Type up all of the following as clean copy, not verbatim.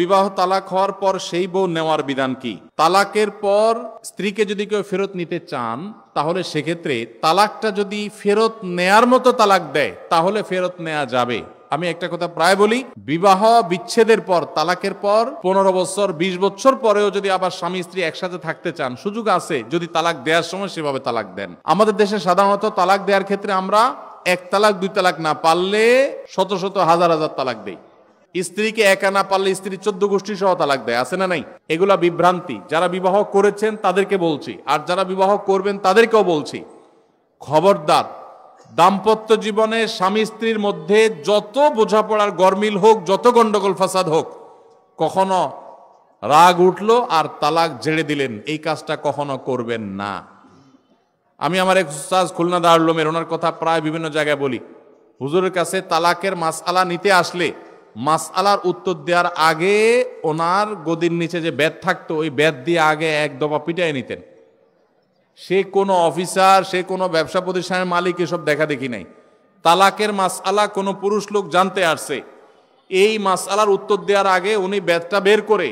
বিবাহ তালাক হওয়ার পর সেই বউ নেওয়ার বিধান কি? তালাকের পর স্ত্রীকে যদি কেউ ফেরত নিতে চান, তাহলে সেক্ষেত্রে তালাকটা যদি ফেরত নেয়ার মতো তালাক দেয়, তাহলে ফেরত নেওয়া যাবে। আমি একটা কথা প্রায় বলি, বিবাহ বিচ্ছেদের পর, তালাকের পর 15 বছর 20 বছর পরেও যদি আবার স্বামী স্ত্রী একসাথে থাকতে চান, সুযোগ আছে যদি তালাক দেওয়ার সময় সেভাবে তালাক দেন। আমাদের দেশে সাধারণত তালাক দেওয়ার ক্ষেত্রে আমরা 1 তালাক 2 তালাক না, পারলে শত শত হাজার হাজার তালাক দেই। স্ত্রীকে একা না পারলে স্ত্রী 14 গোষ্ঠী সহ তালাক দেয়, আছে না নাই? এগুলা বিভ্রান্তি। যারা বিবাহ করেছেন তাদেরকে বলছি, আর যারা বিবাহ করবেন তাদেরকেও বলছি, খবরদার, দাম্পত্য জীবনে স্বামী স্ত্রীর মধ্যে যত বোঝাপড়ার গরমিল হোক, যত গন্ডগোল ফাসাদ হোক, কখনো রাগ উঠলো আর তালাক ঝেড়ে দিলেন, এই কাজটা কখনো করবেন না। আমি আমার এক উস্তাদ খুলনা দারুল উলুমের, ওনার কথা প্রায় বিভিন্ন জায়গায় বলি। হুজুরের কাছে তালাকের মাসআলা নিতে আসলে মাসআলার উত্তর দেওয়ার আগে ওনার গদির নিচে যে বেত থাকতো, ওই বেত দিয়ে আগে এক দফা পিটাই নিতেন। সে কোনো অফিসার, সে কোনো ব্যবসা প্রতিষ্ঠানের মালিক এসব দেখা দেখি নাই। তালাকের মাসআলা কোনো পুরুষ লোক জানতে আসছে, এই মাসআলার উত্তর দেওয়ার আগে উনি বেতটা বের করে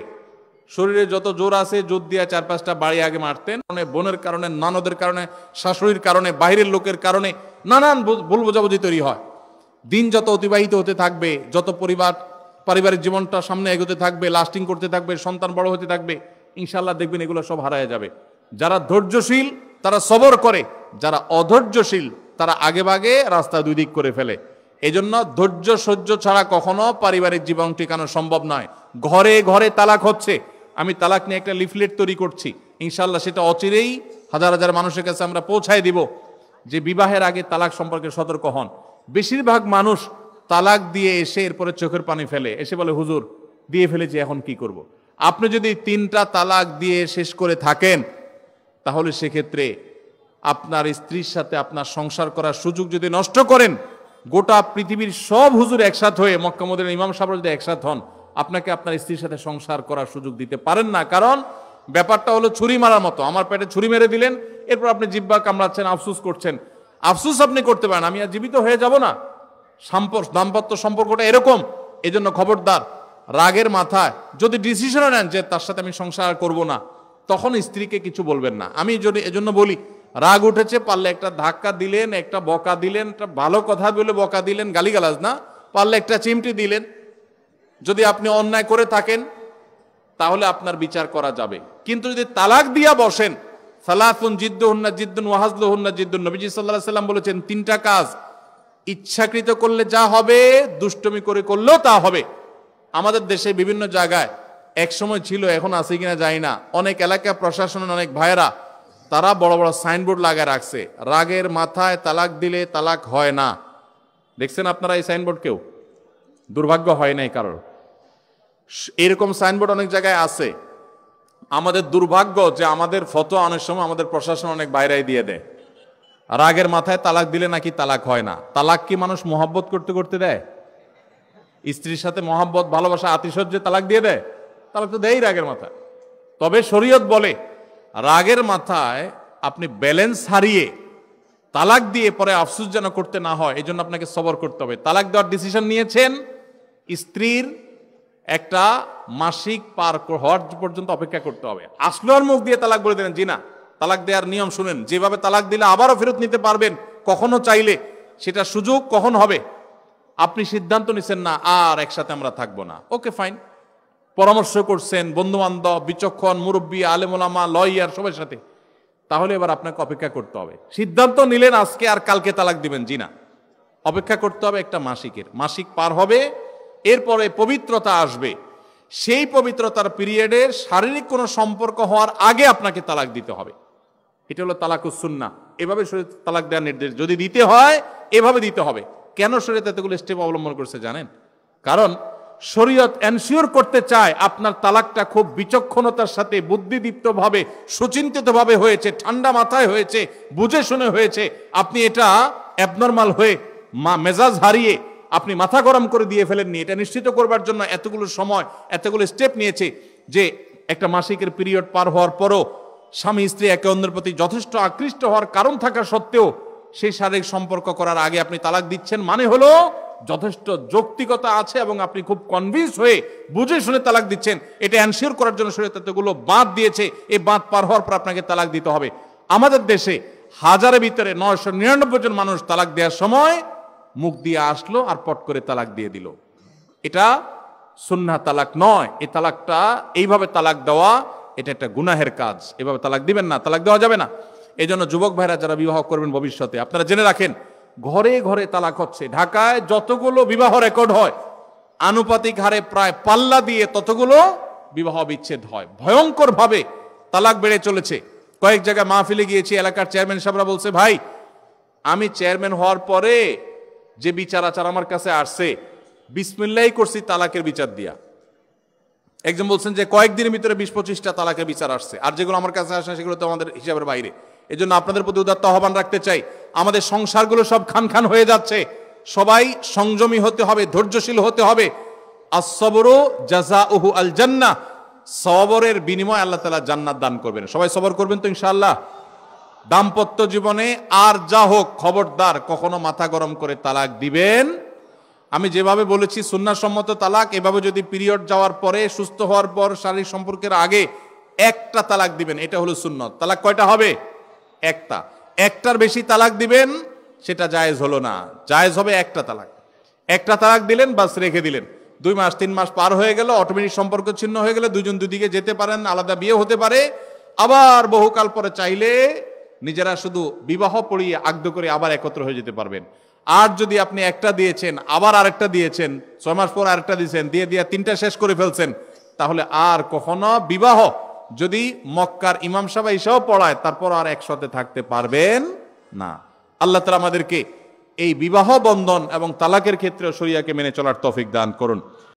শরীরে যত জোর আছে জোর দিয়ে 4-5টা বাড়ি আগে মারতেন। বোনের কারণে, ননদের কারণে, শাশুড়ির কারণে, বাইরের লোকের কারণে নানান ভুল বোঝাবুঝি তৈরি হয়। দিন যত অতিবাহিত হতে থাকবে, যত পারিবারিক জীবনটা সামনে এগোতে থাকবে, লাস্টিং করতে থাকবে, সন্তান বড় হতে থাকবে, ইনশাআল্লাহ দেখবেন এগুলো সব হারায় যাবে। যারা ধৈর্যশীল তারা সবর করে, যারা অধৈর্যশীল তারা আগে ভাগে রাস্তা 2 দিক করে ফেলে। এজন্য ধৈর্য সহ্য ছাড়া কখনো পারিবারিক জীবন টিকানো সম্ভব নয়। ঘরে ঘরে তালাক হচ্ছে, আমি তালাক নিয়ে একটা লিফলেট তৈরি করছি, ইনশাআল্লাহ সেটা অচিরেই হাজার হাজার মানুষের কাছে আমরা পৌঁছায় দিব যে বিবাহের আগে তালাক সম্পর্কে সতর্ক হন। বেশিরভাগ মানুষ তালাক দিয়ে এসে এরপরে চোখের পানি ফেলে, এসে বলে হুজুর দিয়ে ফেলেছি এখন কি করব। আপনি যদি 3টা তালাক দিয়ে শেষ করে থাকেন, তাহলে সেক্ষেত্রে আপনার স্ত্রীর সাথে আপনার সংসার করার সুযোগ যদি নষ্ট করেন, গোটা পৃথিবীর সব হুজুর একসাথ হয়ে, মক্কা মদিনার ইমাম সাহেব যদি একসাথ হন, আপনাকে আপনার স্ত্রীর সাথে সংসার করার সুযোগ দিতে পারেন না। কারণ ব্যাপারটা হলো ছুরি মারার মতো। আমার পেটে ছুরি মেরে দিলেন, এরপর আপনি জিহ্বা কামড়াচ্ছেন, আফসুস করছেন। আফসুস আপনি করতে পারেন, আমি আর জীবিত হয়ে যাব না। দাম্পত্য সম্পর্কটা এরকম। এজন্য খবরদার, রাগের মাথায় যদি ডিসিশনও নেন যে তার সাথে আমি সংসার করব না, তখন স্ত্রীকে কিছু বলবেন না। আমি যদি এজন্য বলি, রাগ উঠেছে, পারলে একটা ধাক্কা দিলেন, একটা বকা দিলেন, একটা ভালো কথা বলে বকা দিলেন, গালিগালাজ না, পারলে একটা চিমটি দিলেন। যদি আপনি অন্যায় করে থাকেন তাহলে আপনার বিচার করা যাবে। কিন্তু যদি তালাক দিয়া বসেন, সালাসুন জিদ্দুহুন্না জিদ্দুন ওয়া হাজলুহুন্না জিদ্দুন, নবীজি সাল্লাল্লাহু আলাইহি সাল্লাম বলেছেন 3টা কাজ ইচ্ছাকৃত করলে যা হবে, দুষ্টমি করে করলেও তা হবে। আমাদের দেশে বিভিন্ন জায়গায় এক সময় ছিল, এখন আছে কিনা জানি না, অনেক এলাকা প্রশাসনের অনেক ভাইয়েরা তারা বড় বড় সাইনবোর্ড লাগায় রাখছে, রাগের মাথায় তালাক দিলে তালাক হয় না। দেখছেন আপনারা এই সাইনবোর্ড? কেউ দুর্ভাগ্য হয় নাই কারোর, এরকম সাইনবোর্ড অনেক জায়গায় আছে। আমাদের দুর্ভাগ্য যে আমাদের ফতোয়া অনেক সময় আমাদের প্রশাসন অনেক বাইরে দিয়ে দেয়, রাগের মাথায় তালাক দিলে নাকি তালাক হয় না। তালাক কি মানুষ মহব্বত করতে করতে দেয়? স্ত্রীর সাথে মহব্বত, ভালোবাসা, আতিশয্যে তালাক দিয়ে দেয়? তালাক তো দেয় রাগের মাথায়। তবে শরীয়ত বলে রাগের মাথায় আপনি ব্যালেন্স হারিয়ে তালাক দিয়ে পরে আফসোস যেন করতে না হয়, এই জন্য আপনাকে সবর করতে হবে। তালাক দেওয়ার ডিসিশন নিয়েছেন, স্ত্রীর একটা মাসিক পার হওয়ার পর্যন্ত অপেক্ষা করতে হবে। আসলোর মুখ দিয়ে তালাক বলে দেন, জি না। তালাক দেওয়ার নিয়ম শুনেন, যেভাবে তালাক দিলে আবারও ফেরত নিতে পারবেন কখনো চাইলে, সেটা সুযোগ কখন হবে। আপনি সিদ্ধান্ত নিছেন না আর একসাথে আমরা থাকবো না, ওকে ফাইন, পরামর্শ করছেন বন্ধু বান্ধব, বিচক্ষণ মুরব্বী, আলেম ওলামা, লয়ার সবার সাথে, তাহলে এবার আপনাকে অপেক্ষা করতে হবে। সিদ্ধান্ত নিলেন আজকে আর কালকে তালাক দিবেন, জি না, অপেক্ষা করতে হবে একটা মাসিক পার হবে, এরপরে পবিত্রতা আসবে। সেই পবিত্রতার পিরিয়ডে শারীরিক কোনো সম্পর্ক হওয়ার আগে আপনাকে তালাক দিতে হবে। এটা হলো তালাকুস সুন্নাহ। এভাবে শরীয়ত তালাক দেওয়ার নির্দেশ, যদি দিতে হয় এভাবে দিতে হবে। কেন শরীয়ত এতগুলো স্টেপ অবলম্বন করছে জানেন? কারণ শরীয়ত এনশিওর করতে চায় আপনার তালাকটা খুব বিচক্ষণতার সাথে, বুদ্ধিদীপ্তভাবে, সুচিন্তিতভাবে হয়েছে, ঠান্ডা মাথায় হয়েছে, বুঝে শুনে হয়েছে। আপনি এটা অ্যাবনর্মাল হয়ে মেজাজ হারিয়ে আপনি মাথা গরম করে দিয়ে ফেলেননি। এটা নিশ্চিত করবার জন্য এতগুলো সময়, এতগুলো স্টেপ নিয়েছে যে একটা মাসিকের পিরিয়ড পার হওয়ার পরও স্বামী স্ত্রী একে অন্যের প্রতি যথেষ্ট আকৃষ্ট হওয়ার কারণ থাকা সত্ত্বেও সেই শারীরিক সম্পর্ক করার আগে আপনি তালাক দিচ্ছেন, মানে হলো যথেষ্ট যৌক্তিকতা আছে এবং আপনি খুব কনভিন্স হয়ে বুঝে শুনে তালাক দিচ্ছেন, এটা এনশিওর করার জন্য শরীয়ত এতগুলো বাঁধ দিয়েছে। এই বাঁধ পার হওয়ার পর আপনাকে তালাক দিতে হবে। আমাদের দেশে হাজারের ভিতরে 999 জন মানুষ তালাক দেওয়ার সময় মুখ দিয়ে আসলো আর পট করে তালাক দিয়ে দিল। এটা সুন্নাহ তালাক নয়। এই তালাকটা, এইভাবে তালাক দেওয়া, এটা একটা গুনাহের কাজ। এভাবে তালাক দিবেন না, তালাক দেওয়া যাবে না। এই জন্য যুবক ভাইরা যারা বিবাহ করবেন ভবিষ্যতে, আপনারা জেনে রাখেন ঘরে ঘরে তালাক হচ্ছে। ঢাকায় যতগুলো বিবাহ রেকর্ড হয় আনুপাতিক হারে প্রায় পাল্লা দিয়ে ততগুলো বিবাহ বিচ্ছেদ হয়। ভয়ঙ্কর ভাবে তালাক বেড়ে চলেছে। কয়েক জায়গায় মাহফিলে গিয়েছি, এলাকার চেয়ারম্যান সাহেবরা বলছে, ভাই আমি চেয়ারম্যান হওয়ার পরে যে বিচার আচার আমার কাছে আসছে, বিসমিল্লাহ করছি তালাকের বিচার দিয়া। একজন বলছেন যে কয়েকদিনের ভিতরে 20-25টা তালাকের বিচার আসছে, আর যেগুলো আমার কাছে আসে সেগুলো তো আমাদের হিসাবের বাইরে। এই জন্য আপনাদের প্রতি উদাত্ত আহ্বান রাখতে চাই, আমাদের সংসারগুলো সব খান খান হয়ে যাচ্ছে। সবাই সংযমী হতে হবে, ধৈর্যশীল হতে হবে। as-sabru জাযাউহু আল জান্নাহ, সবরের বিনিময়ে আল্লাহ তাআলা জান্নাত দান করবেন। সবাই সবর করবেন তো ইনশাআল্লাহ। দাম্পত্য জীবনে আর যা হোক, খবরদার কখনো মাথা গরম করে তালাক দিবেন। আমি যেভাবে বলেছি সুন্নাহসম্মত তালাক, এভাবে যদি পিরিয়ড যাওয়ার পরে, সুস্থ হওয়ার পর, শারীরিক সম্পর্কের আগে একটা তালাক দিবেন, এটা হলো সুন্নত। তালাক কয়টা হবে? একটা। একটার বেশি তালাক দিবেন সেটা জায়েজ হলো না, জায়েজ হবে একটা তালাক। একটা তালাক দিলেন, বাস রেখে দিলেন। 2 মাস 3 মাস পার হয়ে গেল, অটোমেটিক সম্পর্ক ছিন্ন হয়ে গেলে দুজন দুদিকে যেতে পারেন, আলাদা বিয়ে হতে পারে। আবার বহুকাল পরে চাইলে নিজেরা শুধু বিবাহ পড়িয়ে আগদ করে আবার একত্র হয়ে যেতে পারবেন। আর যদি আপনি একটা দিয়েছেন, আবার আরেকটা দিয়েছেন, 6 মাস পর আরেকটা দিয়েছেন, দিয়ে 3টা শেষ করে ফেলছেন, তাহলে আর কখনো বিবাহ যদি মক্কার ইমাম সাহেব এসেও পড়ায়, তারপর আর একসাথে থাকতে পারবেন না। আল্লাহ তাআলা আমাদেরকে এই বিবাহ বন্ধন এবং তালাকের ক্ষেত্রে শরিয়াকে মেনে চলার তৌফিক দান করুন।